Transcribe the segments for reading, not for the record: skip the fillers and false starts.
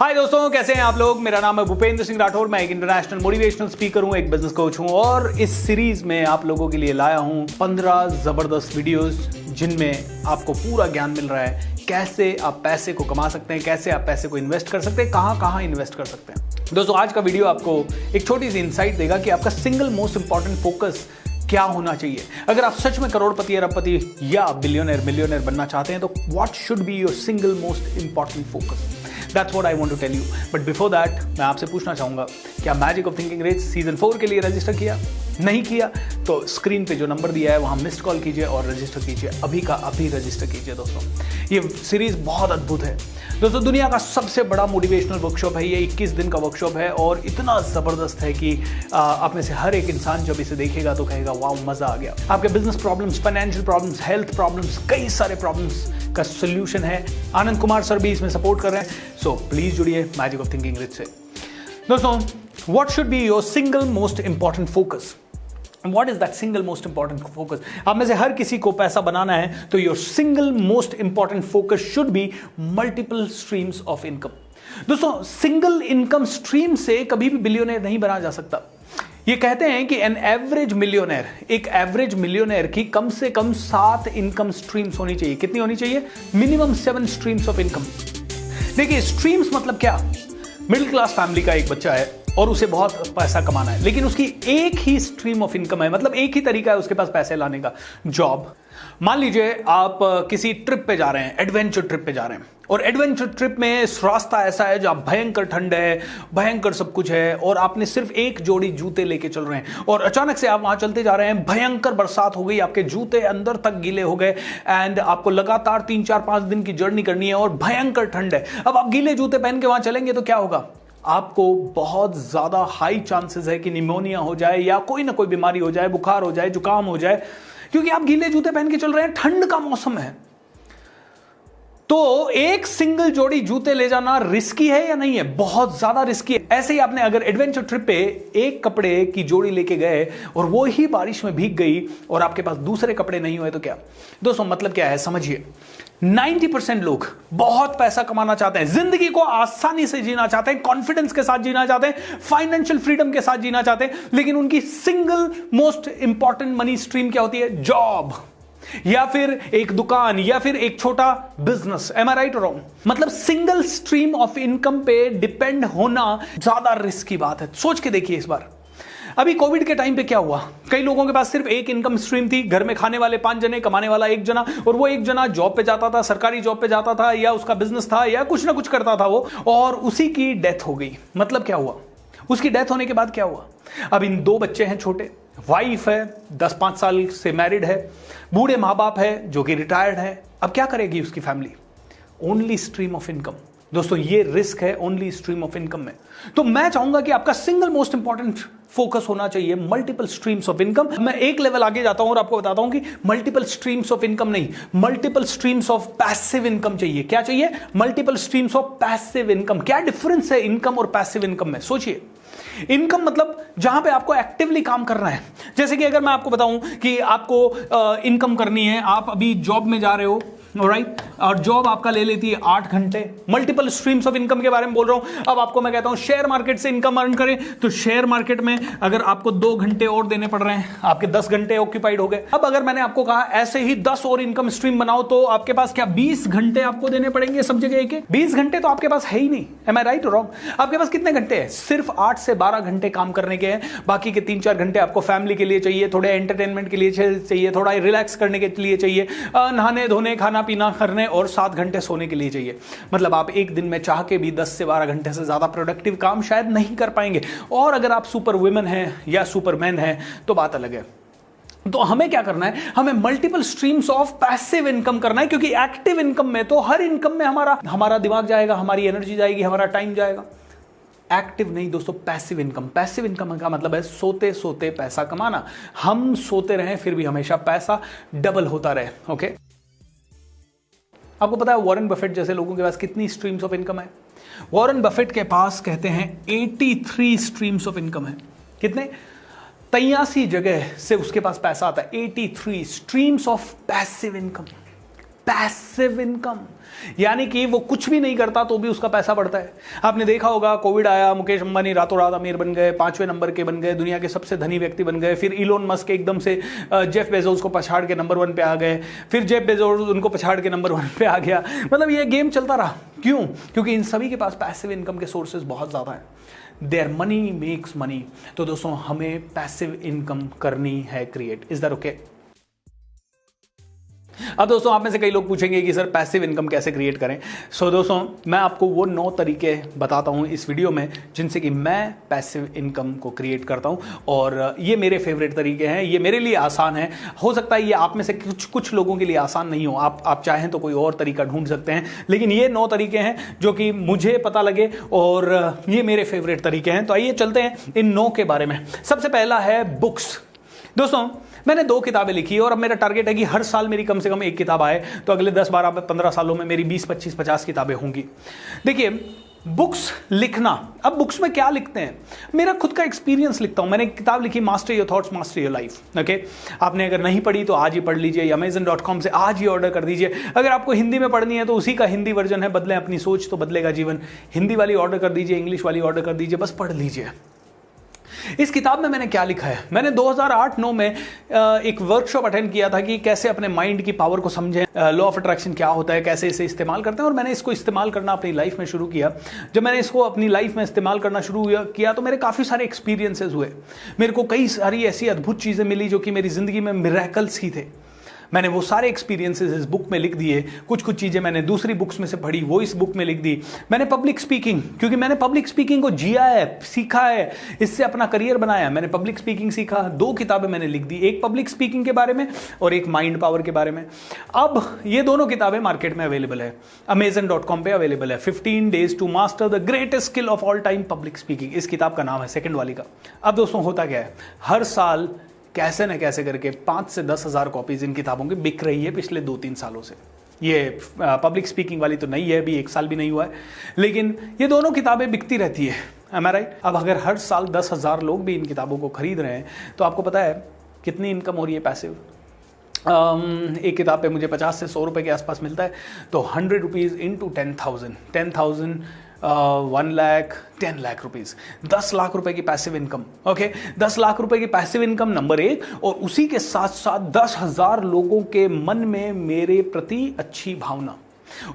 हाय दोस्तों, कैसे हैं आप लोग। मेरा नाम है भूपेंद्र सिंह राठौर। मैं एक इंटरनेशनल मोटिवेशनल स्पीकर हूं, एक बिजनेस कोच हूं और इस सीरीज में आप लोगों के लिए लाया हूं 15 जबरदस्त वीडियोस जिनमें आपको पूरा ज्ञान मिल रहा है कैसे आप पैसे को कमा सकते हैं, कैसे आप पैसे को इन्वेस्ट कर सकते हैं, कहां इन्वेस्ट कर सकते हैं। दोस्तों, आज का वीडियो आपको एक छोटी सी इंसाइट देगा कि आपका सिंगल मोस्ट इंपॉर्टेंट फोकस क्या होना चाहिए। अगर आप सच में करोड़पति, अरबपति या बिलियनर मिलियनर बनना चाहते हैं तो what should be your single most important focus. That's what I want to tell you. But before that, मैं आपसे पूछना चाहूंगा, क्या magic of thinking rich season 4 के लिए रजिस्टर किया? नहीं किया तो स्क्रीन पे जो नंबर दिया है वहां मिस्ड कॉल कीजिए और रजिस्टर कीजिए। अभी का अभी रजिस्टर कीजिए। दोस्तों, ये सीरीज बहुत अद्भुत है। दोस्तों, दुनिया का सबसे बड़ा मोटिवेशनल वर्कशॉप है ये। 21 दिन का वर्कशॉप है और इतना जबरदस्त है कि आप में से हर एक इंसान जब इसे देखेगा तो कहेगा वाह, मजा आ गया। आपके business problems, financial problems, health problems, कई सारे प्रॉब्लम्स का सोल्यूशन है। आनंद कुमार सर भी इसमें सपोर्ट कर रहे हैं। सो प्लीज जुड़िए मैजिक ऑफ थिंकिंग रिच से। दोस्तों, what should be your single most important focus. What is that single most important focus? आप में से हर किसी को पैसा बनाना है तो your single most important focus should be multiple streams of income. दोस्तों, सिंगल इनकम स्ट्रीम से कभी भी बिलियनर नहीं बना जा सकता। ये कहते हैं कि एन एवरेज मिलियनर, एक एवरेज मिलियनर की कम से कम 7 इनकम स्ट्रीम्स होनी चाहिए। कितनी होनी चाहिए? Minimum 7 streams of income. देखिए, स्ट्रीम्स मतलब क्या? मिडिल क्लास फैमिली का एक बच्चा है और उसे बहुत पैसा कमाना है, लेकिन उसकी एक ही स्ट्रीम ऑफ इनकम है, मतलब एक ही तरीका है उसके पास पैसे लाने का, जॉब। मान लीजिए आप किसी ट्रिप पे जा रहे हैं, एडवेंचर ट्रिप पे जा रहे हैं और एडवेंचर ट्रिप में रास्ता ऐसा है जहां भयंकर ठंड है, भयंकर सब कुछ है और आपने सिर्फ एक जोड़ी जूते लेके चल रहे हैं और अचानक से आप वहां चलते जा रहे हैं, भयंकर बरसात हो गई, आपके जूते अंदर तक गीले हो गए एंड आपको लगातार 3, 4, 5 दिन की जर्नी करनी है और भयंकर ठंड है। अब आप गीले जूते पहन के वहां चलेंगे तो क्या होगा? आपको बहुत ज्यादा हाई चांसेस है कि निमोनिया हो जाए या कोई ना कोई बीमारी हो जाए, बुखार हो जाए, जुकाम हो जाए, क्योंकि आप गीले जूते पहन के चल रहे हैं, ठंड का मौसम है। तो एक सिंगल जोड़ी जूते ले जाना रिस्की है या नहीं है? बहुत ज्यादा रिस्की है। ऐसे ही आपने अगर एडवेंचर ट्रिप पे एक कपड़े की जोड़ी लेके गए और वो ही बारिश में भीग गई और आपके पास दूसरे कपड़े नहीं हुए तो क्या? दोस्तों, मतलब क्या है समझिए। 90% लोग बहुत पैसा कमाना चाहते हैं, जिंदगी को आसानी से जीना चाहते हैं, कॉन्फिडेंस के साथ जीना चाहते हैं, फाइनेंशियल फ्रीडम के साथ जीना चाहते हैं, लेकिन उनकी single most important money stream क्या होती है? जॉब या फिर एक दुकान या फिर एक छोटा बिजनेस। एम आई राइट और रॉन्ग? मतलब सिंगल स्ट्रीम ऑफ इनकम पे डिपेंड होना ज्यादा रिस्क की बात है। सोच के देखिए इस बार। अभी कोविड के टाइम पे क्या हुआ? कई लोगों के पास सिर्फ एक इनकम स्ट्रीम थी, घर में खाने वाले 5 जने, कमाने वाला 1 जना, और वो 1 जना जॉब पे जाता था, सरकारी जॉब पे जाता था या उसका बिजनेस था या कुछ ना कुछ करता था वो, और उसी की डेथ हो गई। मतलब क्या हुआ? उसकी डेथ होने के बाद क्या हुआ? अब इन 2 बच्चे हैं छोटे, वाइफ है 10-5 साल से मैरिड है, बूढ़े माँ बाप है जो कि रिटायर्ड है। अब क्या करेगी उसकी family? Only stream of income. दोस्तों, ये रिस्क है ओनली स्ट्रीम ऑफ इनकम में। तो मैं चाहूंगा कि आपका सिंगल मोस्ट इंपॉर्टेंट फोकस होना चाहिए मल्टीपल स्ट्रीम्स ऑफ इनकम। मैं एक लेवल आगे जाता हूं और आपको बताता हूं कि मल्टीपल स्ट्रीम्स ऑफ इनकम नहीं, multiple streams of passive income चाहिए। क्या चाहिए? Multiple streams of passive income. क्या डिफरेंस है इनकम और पैसिव इनकम में? सोचिए। इनकम मतलब जहां पे आपको एक्टिवली काम करना है। जैसे कि अगर मैं आपको बताऊं कि आपको इनकम करनी है, आप अभी जॉब में जा रहे हो, ऑलराइट, और जॉब आपका ले लेती है 8 घंटे। मल्टीपल स्ट्रीम्स ऑफ इनकम के बारे में बोल रहा हूं। अब आपको मैं कहता हूं शेयर मार्केट से इनकम अर्न करें, तो शेयर मार्केट में अगर आपको 2 घंटे और देने पड़ रहे हैं, आपके 10 घंटे ऑक्यूपाइड हो गए। अब अगर मैंने आपको कहा ऐसे ही 10 और इनकम स्ट्रीम बनाओ, तो आपके पास क्या 20 घंटे आपको देने पड़ेंगे सब जगह एक? 20 घंटे तो आपके पास है ही नहीं। एम आई राइट और रॉन्ग? आपके पास कितने घंटे हैं? सिर्फ 8 से 12 घंटे काम करने के हैं। बाकी के 3-4 घंटे आपको फैमिली के लिए चाहिए, थोड़े एंटरटेनमेंट के लिए चाहिए, थोड़ा रिलैक्स करने के लिए चाहिए, नहाने धोने, खाना पीना करने, और 7 घंटे सोने के लिए चाहिए। मतलब आप एक दिन में चाह के भी 10 से 12 घंटे से ज्यादा प्रोडक्टिव काम शायद नहीं कर पाएंगे। और अगर आप सुपर वुमेन हैं या सुपरमैन हैं तो बात अलग है। तो हमें क्या करना है? हमें multiple streams of passive income करना है, क्योंकि एक्टिव इनकम में तो हर इनकम में हमारा दिमाग जाएगा, हमारी एनर्जी जाएगी, हमारा टाइम जाएगा। एक्टिव नहीं दोस्तों, पैसिव इनकम। पैसिव इनकम का मतलब है सोते सोते पैसा कमाना। हम सोते रहें फिर भी हमेशा पैसा डबल होता रहे। ओके, आपको पता है वॉरेन बफेट जैसे लोगों के पास कितनी स्ट्रीम्स ऑफ इनकम है? वॉरेन बफेट के पास कहते हैं 83 स्ट्रीम्स ऑफ इनकम है। कितने? 83 जगह से उसके पास पैसा आता है। 83 streams of passive income. Passive income, यानी कि वो कुछ भी नहीं करता तो भी उसका पैसा बढ़ता है। आपने देखा होगा, कोविड आया, मुकेश अंबानी रातों रात अमीर बन गए, 5वें नंबर के बन गए, दुनिया के सबसे धनी व्यक्ति बन गए। फिर इलोन मस्क एकदम से जेफ बेजोस को पछाड़ के नंबर 1 पे आ गए, फिर जेफ बेजोस उनको पछाड़ के नंबर 1 पे आ गया। मतलब ये गेम चलता रहा। क्यों? क्योंकि इन सभी के पास पैसिव इनकम के सोर्सेज बहुत ज़्यादा है। Their money makes money. तो दोस्तों, हमें पैसिव इनकम करनी है क्रिएट। Is that okay? अब दोस्तों, आप में से कई लोग पूछेंगे कि सर पैसिव इनकम कैसे क्रिएट करें। सो दोस्तों, मैं आपको वो 9 तरीके बताता हूं इस वीडियो में जिनसे कि मैं पैसिव इनकम को क्रिएट करता हूं, और ये मेरे फेवरेट तरीके हैं। ये मेरे लिए आसान है। हो सकता है ये आप में से कुछ लोगों के लिए आसान नहीं हो, आप चाहें तो कोई और तरीका ढूंढ सकते हैं, लेकिन ये 9 तरीके हैं जो कि मुझे पता लगे और ये मेरे फेवरेट तरीके हैं। तो आइए चलते हैं इन 9 के बारे में। सबसे पहला है बुक्स। दोस्तों, मैंने 2 किताबें लिखी और अब मेरा टारगेट है कि हर साल मेरी कम से कम 1 किताब आए, तो अगले 10, 12, 15 सालों में मेरी 20, 25, 50 किताबें होंगी। देखिए, बुक्स लिखना। अब बुक्स में क्या लिखते हैं? मेरा खुद का एक्सपीरियंस लिखता हूं। मैंने एक किताब लिखी, master your thoughts master your life. Okay, आपने अगर नहीं पढ़ी तो आज ही पढ़ लीजिए, amazon.com से आज ही ऑर्डर कर दीजिए। अगर आपको हिंदी में पढ़नी है तो उसी का हिंदी वर्जन है, बदलें अपनी सोच तो बदलेगा जीवन। हिंदी वाली ऑर्डर कर दीजिए, इंग्लिश वाली ऑर्डर कर दीजिए, बस पढ़ लीजिए। इस किताब में मैंने क्या लिखा है? मैंने 2008-9 में एक वर्कशॉप अटेंड किया था कि कैसे अपने माइंड की पावर को समझें, लॉ ऑफ अट्रैक्शन क्या होता है, कैसे इसे इस्तेमाल करते हैं, और मैंने इसको इस्तेमाल करना अपनी लाइफ में शुरू किया। जब मैंने इसको अपनी लाइफ में इस्तेमाल करना शुरू किया तो मेरे काफ़ी सारे एक्सपीरियंसेस हुए। मेरे को कई सारी ऐसी अद्भुत चीज़ें मिली जो कि मेरी ज़िंदगी में मिरेकल्स ही थे। मैंने वो सारे एक्सपीरियंसेस इस बुक में लिख दिए। कुछ चीज़ें मैंने दूसरी बुक्स में से पढ़ी, वो इस बुक में लिख दी। मैंने पब्लिक स्पीकिंग, क्योंकि मैंने पब्लिक स्पीकिंग को जिया है, सीखा है, इससे अपना करियर बनाया। मैंने पब्लिक स्पीकिंग सीखा। 2 किताबें मैंने लिख दी, एक पब्लिक स्पीकिंग के बारे में और एक माइंड पावर के बारे में। अब ये दोनों किताबें मार्केट में अवेलेबल है, amazon.com पे अवेलेबल है। 15 days to master the greatest skill of all time public speaking, इस किताब का नाम है, सेकंड वाली का। अब दोस्तों, होता क्या है, हर साल कैसे न कैसे करके 5 से 10 हज़ार कॉपीज इन किताबों की बिक रही है पिछले 2-3 सालों से। ये पब्लिक स्पीकिंग वाली तो नहीं है, अभी 1 साल भी नहीं हुआ है, लेकिन ये दोनों किताबें बिकती रहती है। M I right? अब अगर हर साल 10,000 लोग भी इन किताबों को खरीद रहे हैं तो आपको पता है कितनी इनकम हो रही है पैसिव। एक किताब पे मुझे 50 से 100 रुपए के आसपास मिलता है, तो 100 rupees into 10,000 1 lakh 10 lakh rupees, 10 lakh रुपए की पैसिव इनकम। ओके, 10 लाख रुपए की पैसिव इनकम नंबर 1, और उसी के साथ साथ 10,000 लोगों के मन में मेरे प्रति अच्छी भावना।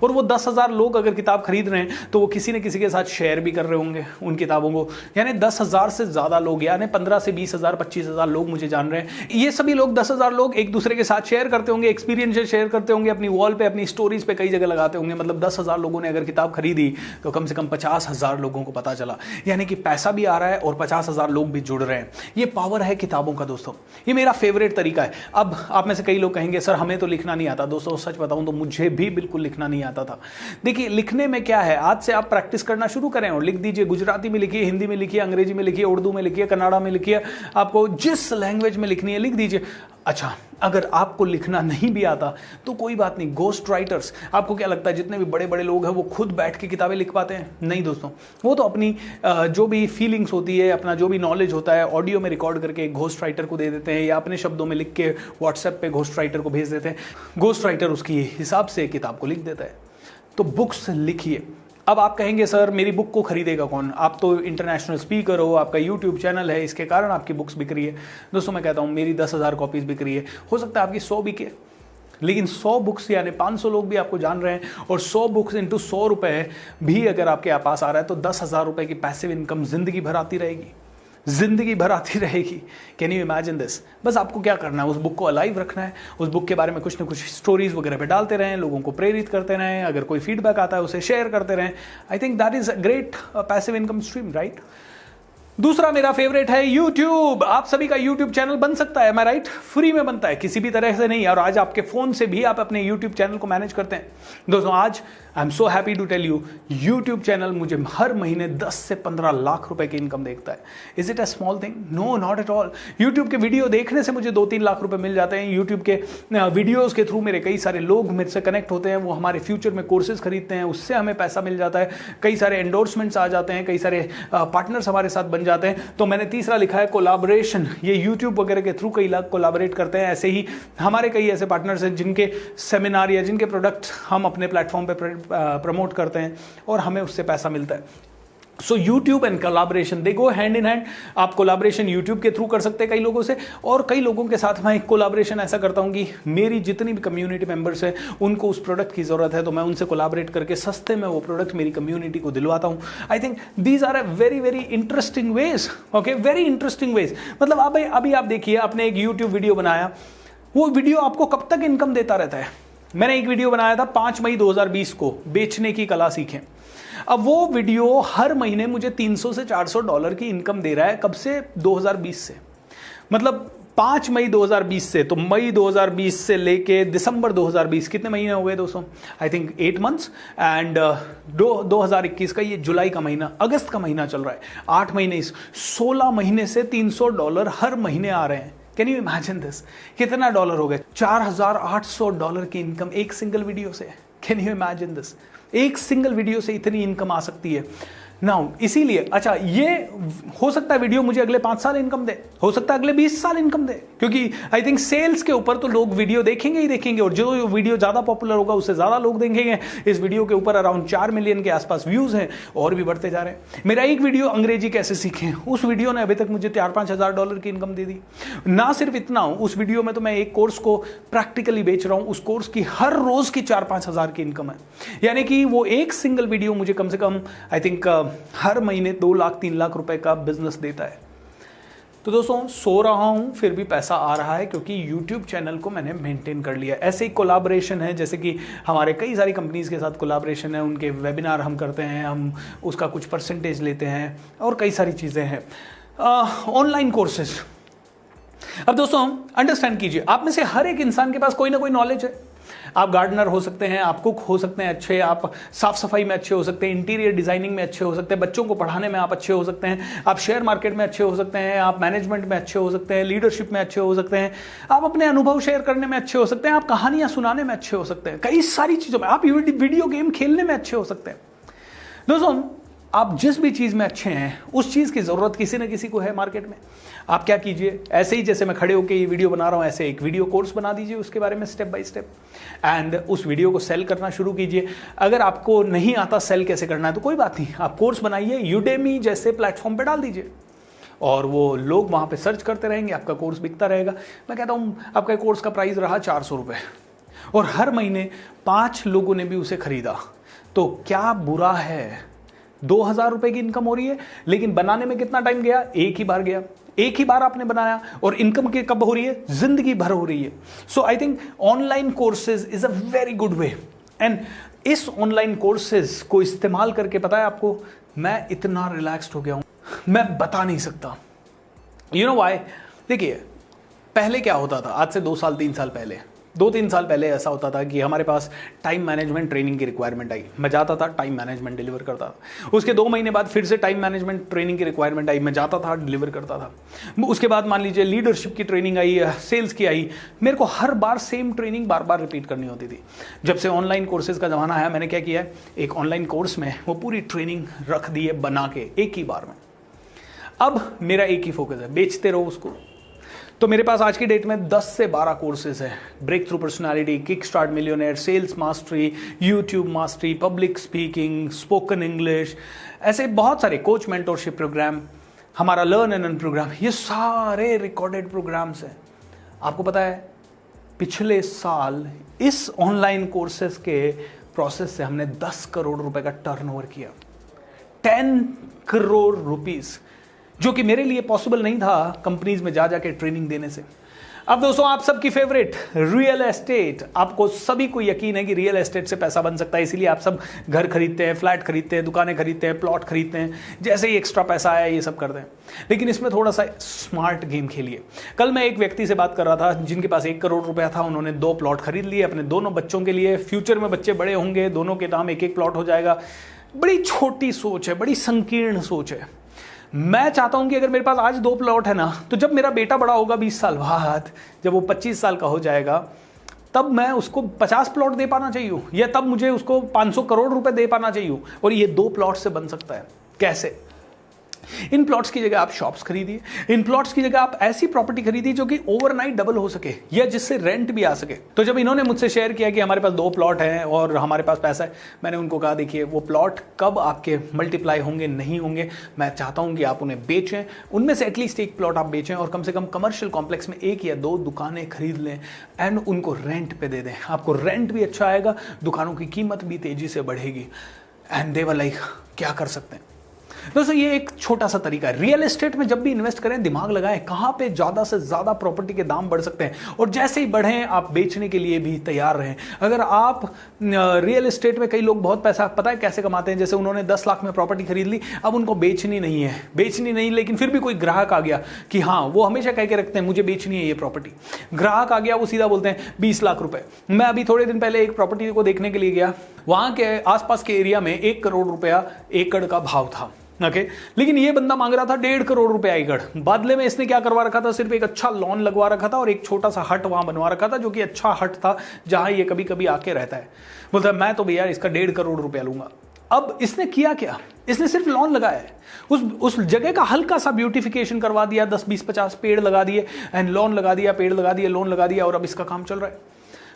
और वो 10,000 लोग अगर किताब खरीद रहे हैं तो वो किसी न किसी के साथ शेयर भी कर रहे होंगे उन किताबों को। यानी 10,000 से ज़्यादा लोग, यानी 15 से 20,000 25,000 लोग मुझे जान रहे हैं। ये सभी लोग 10,000 लोग एक दूसरे के साथ शेयर करते होंगे, एक्सपीरियंस शेयर करते होंगे, अपनी वॉल पे, अपनी स्टोरीज पे कई जगह लगाते होंगे। मतलब 10,000 लोगों ने अगर किताब खरीदी तो कम से कम 50,000 लोगों को पता चला। यानी कि पैसा भी आ रहा है और 50,000 लोग भी जुड़ रहे हैं। ये पावर है किताबों का दोस्तों। ये मेरा फेवरेट तरीका है। अब आप में से कई लोग कहेंगे सर हमें तो लिखना नहीं आता। दोस्तों, सच बताऊं तो मुझे भी बिल्कुल लिखना नहीं आता था। देखिए, लिखने में क्या है, आज से आप प्रैक्टिस करना शुरू करें और लिख दीजिए। गुजराती में लिखिए, हिंदी में लिखिए, अंग्रेजी में लिखिए, उर्दू में लिखिए, कन्नड़ा में लिखिए, आपको जिस लैंग्वेज में लिखनी है लिख दीजिए। अच्छा, अगर आपको लिखना नहीं भी आता तो कोई बात नहीं, गोस्ट राइटर्स, आपको क्या लगता है जितने भी बड़े बड़े लोग हैं वो खुद बैठ के किताबें लिख पाते हैं? नहीं दोस्तों, वो तो अपनी जो भी फीलिंग्स होती है, अपना जो भी नॉलेज होता है, ऑडियो में रिकॉर्ड करके घोस्ट राइटर को दे देते हैं, या अपने शब्दों में लिख के व्हाट्सएप पे घोस्ट राइटर को भेज देते हैं। घोस्ट राइटर उसकी हिसाब से किताब को लिख देता है। तो बुक्स लिखिए। अब आप कहेंगे सर मेरी बुक को खरीदेगा कौन? आप तो इंटरनेशनल स्पीकर हो, आपका यूट्यूब चैनल है, इसके कारण आपकी बुक्स बिक रही है। दोस्तों, मैं कहता हूँ मेरी 10,000 कॉपीज बिक रही है, हो सकता है आपकी 100 बिके, लेकिन 100 बुक्स यानी 500 लोग भी आपको जान रहे हैं, और 100 बुक्स इंटू 100 रुपए भी अगर आपके पास आ रहा है तो 10,000 रुपए की पैसिव इनकम जिंदगी भर आती रहेगी, जिंदगी भर आती रहेगी। Can you imagine this? बस आपको क्या करना है, उस बुक को अलाइव रखना है, उस बुक के बारे में कुछ ना कुछ स्टोरीज वगैरह पे डालते रहें, लोगों को प्रेरित करते रहें, अगर कोई फीडबैक आता है उसे शेयर करते रहें। I think that is a great passive income stream, right? दूसरा मेरा फेवरेट है YouTube। आप सभी का YouTube चैनल बन सकता है, मैं राइट? फ्री में बनता है, किसी भी तरह से नहीं। और आज आपके फोन से भी आप अपने YouTube चैनल को मैनेज करते हैं। दोस्तों, आज I am so happy to tell you, YouTube channel मुझे हर महीने 10 से 15 लाख रुपए की इनकम देखता है। Is it a small thing? No, not at all. YouTube के वीडियो देखने से मुझे 2-3 लाख रुपए मिल जाते हैं। YouTube के वीडियोस के थ्रू मेरे कई सारे लोग मेरे से कनेक्ट होते हैं, वो हमारे फ्यूचर में कोर्सेज खरीदते हैं, उससे हमें पैसा मिल जाता है। कई सारे एंडोर्समेंट्स आ जाते हैं, कई सारे पार्टनर्स हमारे साथ बन जाते हैं। तो मैंने तीसरा लिखा है कोलैबोरेशन। ये यूट्यूब वगैरह के थ्रू कई लोग कोलैबोरेट करते हैं, ऐसे ही हमारे कई ऐसे पार्टनर्स हैं जिनके सेमिनार या जिनके प्रोडक्ट हम अपने प्लेटफॉर्म पे प्रमोट करते हैं और हमें उससे पैसा मिलता है। So YouTube and collaboration they go hand in hand. आप कोलैबोरेशन यूट्यूब के थ्रू कर सकते हैं कई लोगों से, और कई लोगों के साथ मैं कोलैबोरेशन ऐसा करता हूं कि मेरी जितनी भी कम्युनिटी मेंबर्स हैं उनको उस प्रोडक्ट की जरूरत है तो मैं उनसे कोलैबोरेट करके सस्ते में वो प्रोडक्ट मेरी कम्युनिटी को दिलवाता हूं। I think these are a very very interesting ways. Okay, very interesting ways. मतलब अभी आप देखिए, आपने एक यूट्यूब वीडियो बनाया, वो वीडियो आपको कब तक इनकम देता रहता है। मैंने एक वीडियो बनाया था 5 मई 2020 को, बेचने की कला सीखें। अब वो वीडियो हर महीने मुझे $300 से $400 की इनकम दे रहा है। कब से? 2020 से। मतलब 5 मई 2020 से, तो मई 2020 से लेके दिसंबर 2020, कितने महीने हो गए दोस्तों? I think 8 months. एंड 2021 का ये जुलाई का महीना, अगस्त का महीना चल रहा है, 8 महीने, 16 महीने से $300 हर महीने आ रहे हैं। Can you imagine this? कितना डॉलर हो गए? $4800 की इनकम एक सिंगल वीडियो से। Can you imagine this? एक सिंगल वीडियो से इतनी इनकम आ सकती है। नाउ इसीलिए, अच्छा, ये हो सकता है वीडियो मुझे अगले 5 साल इनकम दे, हो सकता है अगले 20 साल इनकम दे, क्योंकि आई थिंक सेल्स के ऊपर तो लोग वीडियो देखेंगे ही देखेंगे, और जो वीडियो ज्यादा पॉपुलर होगा उससे ज्यादा लोग देखेंगे। इस वीडियो के ऊपर अराउंड 4 मिलियन के आसपास व्यूज हैं और भी बढ़ते जा रहे हैं। मेरा एक वीडियो अंग्रेजी कैसे सीखें, उस वीडियो ने अभी तक मुझे $4-5 की इनकम दे दी। ना सिर्फ इतना, उस वीडियो में तो मैं एक कोर्स को प्रैक्टिकली बेच रहा हूं, उस कोर्स की हर रोज की 4-5 हजार की इनकम है। यानी कि वो एक सिंगल वीडियो मुझे कम से कम आई थिंक हर महीने 2 लाख 3 लाख रुपए का बिजनेस देता है। तो दोस्तों, सो रहा हूं फिर भी पैसा आ रहा है, क्योंकि YouTube चैनल को मैंने मेंटेन कर लिया। ऐसे ही कोलैबोरेशन है, जैसे कि हमारे कई सारी कंपनीज के साथ कोलैबोरेशन है, उनके वेबिनार हम करते हैं, हम उसका कुछ परसेंटेज लेते हैं, और कई सारी चीजें हैं। Online courses. अब दोस्तों अंडरस्टैंड कीजिए, आप में से हर एक इंसान के पास कोई ना कोई नॉलेज है। आप गार्डनर हो सकते हैं, आप कुक हो सकते हैं अच्छे, आप साफ सफाई में अच्छे हो सकते हैं, इंटीरियर डिजाइनिंग में अच्छे हो सकते हैं, बच्चों को पढ़ाने में आप अच्छे हो सकते हैं, आप शेयर मार्केट में अच्छे हो सकते हैं, आप मैनेजमेंट में अच्छे हो सकते हैं, लीडरशिप में अच्छे हो सकते हैं, आप अपने अनुभव शेयर करने में अच्छे हो सकते हैं, आप कहानियां सुनाने में अच्छे हो सकते हैं, कई सारी चीजों में, आप वीडियो गेम खेलने में अच्छे हो सकते हैं। दोस्तों, आप जिस भी चीज में अच्छे हैं उस चीज की जरूरत किसी न किसी को है मार्केट में। आप क्या कीजिए, ऐसे ही जैसे मैं खड़े होकर ये वीडियो बना रहा हूं, ऐसे एक वीडियो कोर्स बना दीजिए उसके बारे में स्टेप बाय स्टेप, एंड उस वीडियो को सेल करना शुरू कीजिए। अगर आपको नहीं आता सेल कैसे करना है तो कोई बात नहीं, आप कोर्स बनाइए, यूडेमी जैसे प्लेटफॉर्म पे डाल दीजिए, और वो लोग वहां पे सर्च करते रहेंगे, आपका कोर्स बिकता रहेगा। मैं कहता हूं आपका कोर्स का प्राइस रहा $400, और हर महीने 5 लोगों ने भी उसे खरीदा, तो क्या बुरा है? $2000 की इनकम हो रही है, लेकिन बनाने में कितना टाइम गया? एक ही बार गया, एक ही बार आपने बनाया, और इनकम के कब हो रही है? जिंदगी भर हो रही है। So I think online courses is a very good way, and इस ऑनलाइन कोर्सेज को इस्तेमाल करके पता है आपको, मैं इतना रिलैक्स्ड हो गया हूं, मैं बता नहीं सकता। You know why? देखिए, पहले क्या होता था, आज से 2 साल 3 साल पहले, 2-3 साल पहले ऐसा होता था कि हमारे पास टाइम मैनेजमेंट ट्रेनिंग की रिक्वायरमेंट आई, मैं जाता था, टाइम मैनेजमेंट डिलीवर करता था। उसके 2 महीने बाद फिर से टाइम मैनेजमेंट ट्रेनिंग की रिक्वायरमेंट आई, मैं जाता था, डिलीवर करता था। उसके बाद मान लीजिए लीडरशिप की ट्रेनिंग आई, सेल्स की आई, मेरे को हर बार सेम ट्रेनिंग बार बार रिपीट करनी होती थी। जब से ऑनलाइन कोर्सेज का जमाना आया, मैंने क्या किया है, एक ऑनलाइन कोर्स में वो पूरी ट्रेनिंग रख दी है बना के एक ही बार में। अब मेरा एक ही फोकस है, बेचते रहो उसको। तो मेरे पास आज की डेट में 10 से 12 कोर्सेज हैं, breakthrough personality, kick start millionaire, sales mastery, YouTube mastery, public speaking, spoken English, ऐसे बहुत सारे, कोच मेंटोरशिप प्रोग्राम, हमारा लर्न एंड अर्न प्रोग्राम, ये सारे रिकॉर्डेड प्रोग्राम्स हैं। आपको पता है, पिछले साल इस ऑनलाइन कोर्सेज के प्रोसेस से हमने 10 करोड़ रुपए का टर्नओवर किया, 10 करोड़ रुपीस, जो कि मेरे लिए पॉसिबल नहीं था कंपनीज में जा जाके ट्रेनिंग देने से। अब दोस्तों, आप सबकी फेवरेट रियल एस्टेट, आपको सभी को यकीन है कि रियल एस्टेट से पैसा बन सकता है, इसीलिए आप सब घर खरीदते हैं, फ्लैट खरीदते हैं, दुकानें खरीदते हैं, प्लॉट खरीदते हैं, जैसे ही एक्स्ट्रा पैसा आया ये सब करते हैं। लेकिन इसमें थोड़ा सा स्मार्ट गेम खेलिए। कल मैं एक व्यक्ति से बात कर रहा था जिनके पास 1 करोड़ रुपया था, उन्होंने 2 प्लॉट खरीद लिए अपने दोनों बच्चों के लिए। फ्यूचर में बच्चे बड़े होंगे, दोनों के नाम 1-1 प्लॉट हो जाएगा। बड़ी छोटी सोच है, बड़ी संकीर्ण सोच है। मैं चाहता हूं कि अगर मेरे पास आज 2 प्लॉट है ना, तो जब मेरा बेटा बड़ा होगा 20 साल बाद, जब वो 25 साल का हो जाएगा, तब मैं उसको 50 प्लॉट दे पाना चाहिए, या तब मुझे उसको 500 करोड़ रुपए दे पाना चाहिए, और ये 2 प्लॉट से बन सकता है। कैसे? इन प्लॉट्स की जगह आप शॉप्स खरीदिए, इन प्लॉट्स की जगह आप ऐसी प्रॉपर्टी खरीदिए जो कि ओवरनाइट डबल हो सके या जिससे रेंट भी आ सके। तो जब इन्होंने मुझसे शेयर किया कि हमारे पास 2 प्लॉट हैं और हमारे पास पैसा है, मैंने उनको कहा देखिए वो प्लॉट कब आपके मल्टीप्लाई होंगे नहीं होंगे, मैं चाहता हूं कि आप उन्हें बेचें, उनमें से एटलीस्ट एक प्लॉट आप बेचें और कम से कम कमर्शियल कॉम्प्लेक्स में 1 या 2 दुकानें खरीद लें एंड उनको रेंट पे दे दें। आपको रेंट भी अच्छा आएगा, दुकानों की कीमत भी तेजी से बढ़ेगी। एंड दे वर लाइक क्या कर सकते हैं दोस्तों, ये एक छोटा सा तरीका है। रियल एस्टेट में जब भी इन्वेस्ट करें दिमाग लगाएं कहां पे ज्यादा से ज्यादा प्रॉपर्टी के दाम बढ़ सकते हैं और जैसे ही बढ़ें आप बेचने के लिए भी तैयार रहें। अगर आप रियल एस्टेट में, कई लोग बहुत पैसा पता है कैसे कमाते हैं, जैसे उन्होंने 10 लाख में प्रॉपर्टी खरीद ली, अब उनको बेचनी नहीं, लेकिन फिर भी कोई ग्राहक आ गया कि हाँ, वो हमेशा कह के रखते हैं मुझे बेचनी है ये प्रॉपर्टी। ग्राहक आ गया, वो सीधा बोलते हैं 20 लाख रुपए। मैं अभी थोड़े दिन पहले एक प्रॉपर्टी को देखने के लिए गया, वहां के आसपास के एरिया में 1 करोड़ रुपया एकड़ का भाव था। ओके, लेकिन ये बंदा मांग रहा था 1.5 करोड़ रुपए एकड़। बदले में इसने क्या करवा रखा था, सिर्फ एक अच्छा लॉन लगवा रखा था और एक छोटा सा हट वहां बनवा रखा था, जो कि अच्छा हट था जहां ये कभी कभी आके रहता है। बोलता है मैं तो भैया इसका 1.5 करोड़ रुपया लूंगा। अब इसने किया क्या, इसने सिर्फ लॉन लगाया है, उस जगह का हल्का सा ब्यूटिफिकेशन करवा दिया, 10 20 50 पेड़ लगा दिए एंड लॉन लगा दिया, पेड़ लगा दिए, लॉन लगा दिया और अब इसका काम चल रहा है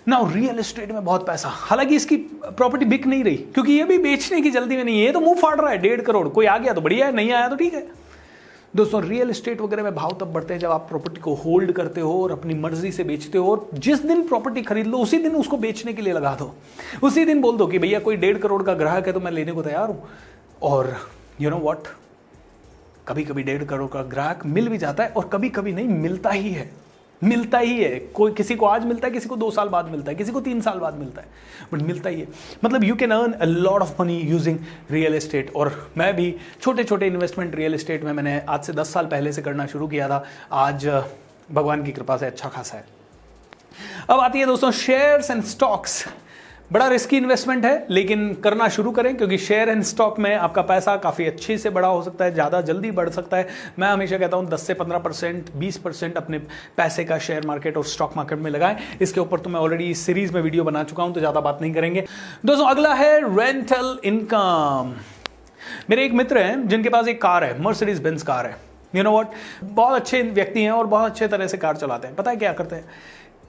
ना। रियल एस्टेट में बहुत पैसा, हालांकि इसकी प्रॉपर्टी बिक नहीं रही क्योंकि ये भी बेचने की जल्दी में नहीं है, ये तो मुंह फाड़ रहा है 1.5 करोड़। कोई आ गया तो बढ़िया है, नहीं आया तो ठीक है। दोस्तों रियल एस्टेट वगैरह में भाव तब बढ़ते हैं जब आप प्रॉपर्टी को होल्ड करते हो और अपनी मर्जी से बेचते हो, और जिस दिन प्रॉपर्टी खरीद लो उसी दिन उसको बेचने के लिए लगा दो, उसी दिन बोल दो कि भैया कोई 1.5 करोड़ का ग्राहक है तो मैं लेने को तैयार हूं। और यू नो व्हाट, कभी कभी 1.5 करोड़ का ग्राहक मिल भी जाता है और कभी कभी नहीं मिलता ही है, मिलता ही है। कोई किसी को आज मिलता है, किसी को 2 साल बाद मिलता है, किसी को 3 साल बाद मिलता है, बट मिलता ही है। मतलब you can earn a lot of money using real estate. और मैं भी छोटे छोटे इन्वेस्टमेंट रियल एस्टेट में मैंने आज से 10 साल पहले से करना शुरू किया था, आज भगवान की कृपा से अच्छा खासा है। अब आती है दोस्तों शेयर्स एंड स्टॉक्स। बड़ा रिस्की इन्वेस्टमेंट है लेकिन करना शुरू करें, क्योंकि शेयर एंड स्टॉक में आपका पैसा काफ़ी अच्छे से बड़ा हो सकता है, ज़्यादा जल्दी बढ़ सकता है। मैं हमेशा कहता हूं 10 से 15%, 20% अपने पैसे का शेयर मार्केट और स्टॉक मार्केट में लगाएं। इसके ऊपर तो मैं ऑलरेडी इस सीरीज में वीडियो बना चुका हूं, तो ज़्यादा बात नहीं करेंगे। दोस्तों अगला है रेंटल इनकम। मेरे एक मित्र हैं जिनके पास एक कार है, मर्सिडीज बेंज कार है। यू नो व्हाट, बहुत अच्छे व्यक्ति हैं और बहुत अच्छे तरह से कार चलाते हैं। पता है क्या करते हैं,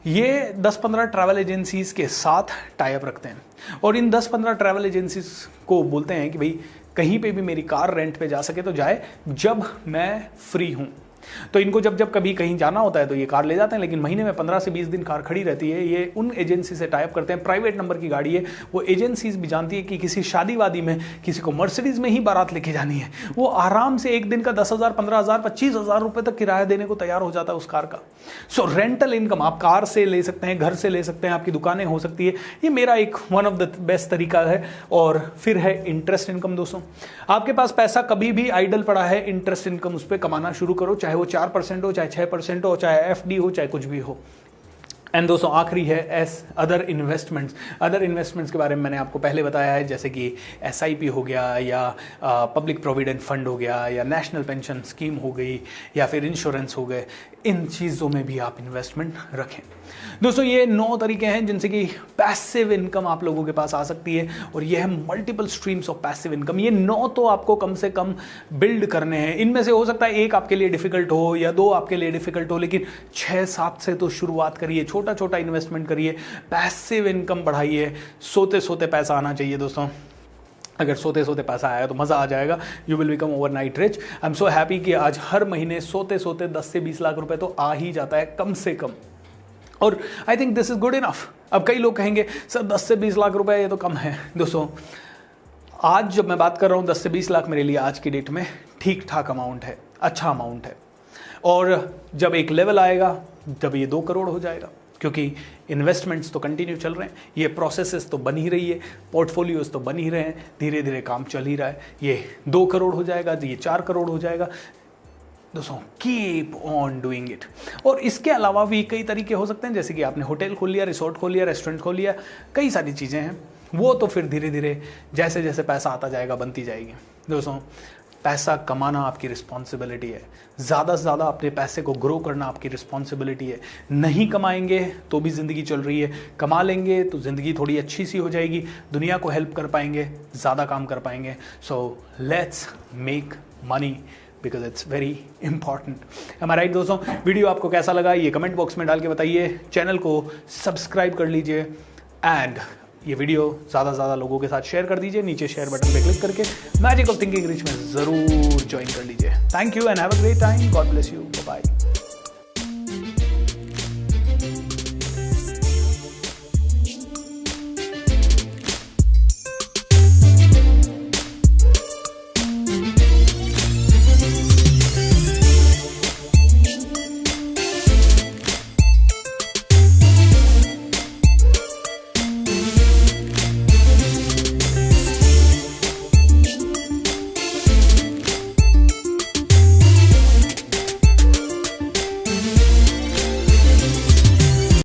ये 10-15 ट्रैवल एजेंसीज के साथ टाई अप रखते हैं और इन 10-15 ट्रैवल एजेंसीज को बोलते हैं कि भाई कहीं पे भी मेरी कार रेंट पे जा सके तो जाए जब मैं फ्री हूं। तो इनको जब जब कभी कहीं जाना होता है तो ये कार ले जाते हैं, लेकिन महीने में 15 से 20 दिन कार खड़ी रहती है। ये उन एजेंसी से टाई अप करते हैं, प्राइवेट नंबर की गाड़ी है। वो एजेंसीज भी जानती है कि किसी शादी वादी में किसी को मर्सिडीज में ही बारात लेके जानी है, वो आराम से एक दिन का 10,000, 15,000, 25,000 रुपए तक किराया देने को तैयार हो जाता है उस कार का। सो रेंटल इनकम आप कार से ले सकते हैं, घर से ले सकते हैं, आपकी दुकानें हो सकती है। ये मेरा एक वन ऑफ द बेस्ट तरीका है। और फिर है इंटरेस्ट इनकम। दोस्तों आपके पास पैसा कभी भी आइडल पड़ा है, इंटरेस्ट इनकम उस पर कमाना शुरू करो, चाहे वो 4% हो, चाहे 6% हो, चाहे एफडी हो, चाहे कुछ भी हो। एंड दोस्तों आखिरी है अदर इन्वेस्टमेंट्स। अदर इन्वेस्टमेंट्स के बारे में मैंने आपको पहले बताया है, जैसे कि SIP हो गया या पब्लिक प्रोविडेंट फंड हो गया या नेशनल पेंशन स्कीम हो गई या फिर इंश्योरेंस हो गए। इन चीज़ों में भी आप इन्वेस्टमेंट रखें। दोस्तों ये 9 तरीके हैं जिनसे कि पैसिव इनकम आप लोगों के पास आ सकती है, और ये है multiple streams of passive income. ये 9 तो आपको कम से कम बिल्ड करने हैं। इनमें से हो सकता है एक आपके लिए डिफिकल्ट हो या 2 आपके लिए डिफिकल्ट हो, लेकिन 6-7 से तो शुरुआत करिए, छोटा छोटा इन्वेस्टमेंट करिए, पैसिव इनकम बढ़ाइए। सोते सोते पैसा आना चाहिए दोस्तों। अगर सोते सोते पैसा आया तो मज़ा आ जाएगा, you will become overnight rich. I am so happy कि आज हर महीने सोते सोते 10 से 20 लाख रुपए तो आ ही जाता है कम से कम, और I think this is good enough. अब कई लोग कहेंगे सर 10 से 20 लाख रुपए ये तो कम है। दोस्तों आज जब मैं बात कर रहा हूँ 10 से 20 लाख मेरे लिए आज की डेट में ठीक ठाक अमाउंट है, अच्छा अमाउंट है। और जब एक लेवल आएगा जब ये 2 करोड़ हो जाएगा, क्योंकि इन्वेस्टमेंट्स तो कंटिन्यू चल रहे हैं, ये प्रोसेसेस तो बन ही रही है, पोर्टफोलियोज तो बन ही रहे हैं, धीरे धीरे काम चल ही रहा है। ये 2 करोड़ हो जाएगा, ये 4 करोड़ हो जाएगा। दोस्तों कीप ऑन डूइंग इट। और इसके अलावा भी कई तरीके हो सकते हैं, जैसे कि आपने होटल खोल लिया, रिसोर्ट खोल लिया, रेस्टोरेंट खोल लिया, कई सारी चीज़ें हैं, वो तो फिर धीरे धीरे जैसे जैसे पैसा आता जाएगा बनती जाएगी। दोस्तों पैसा कमाना आपकी रिस्पॉन्सिबिलिटी है, ज़्यादा से ज़्यादा अपने पैसे को ग्रो करना आपकी रिस्पॉन्सिबिलिटी है। नहीं कमाएंगे तो भी ज़िंदगी चल रही है, कमा लेंगे तो ज़िंदगी थोड़ी अच्छी सी हो जाएगी, दुनिया को हेल्प कर पाएंगे, ज़्यादा काम कर पाएंगे। So let's make money because it's very important. Am I right दोस्तों? वीडियो आपको कैसा लगा ये कमेंट बॉक्स में डाल के बताइए, चैनल को सब्सक्राइब कर लीजिए एंड ये वीडियो ज़्यादा से ज़्यादा लोगों के साथ शेयर कर दीजिए। नीचे शेयर बटन पे क्लिक करके मैजिक ऑफ थिंकिंग रिच में ज़रूर ज्वाइन कर लीजिए। Thank you and have a great time. God bless you. Bye.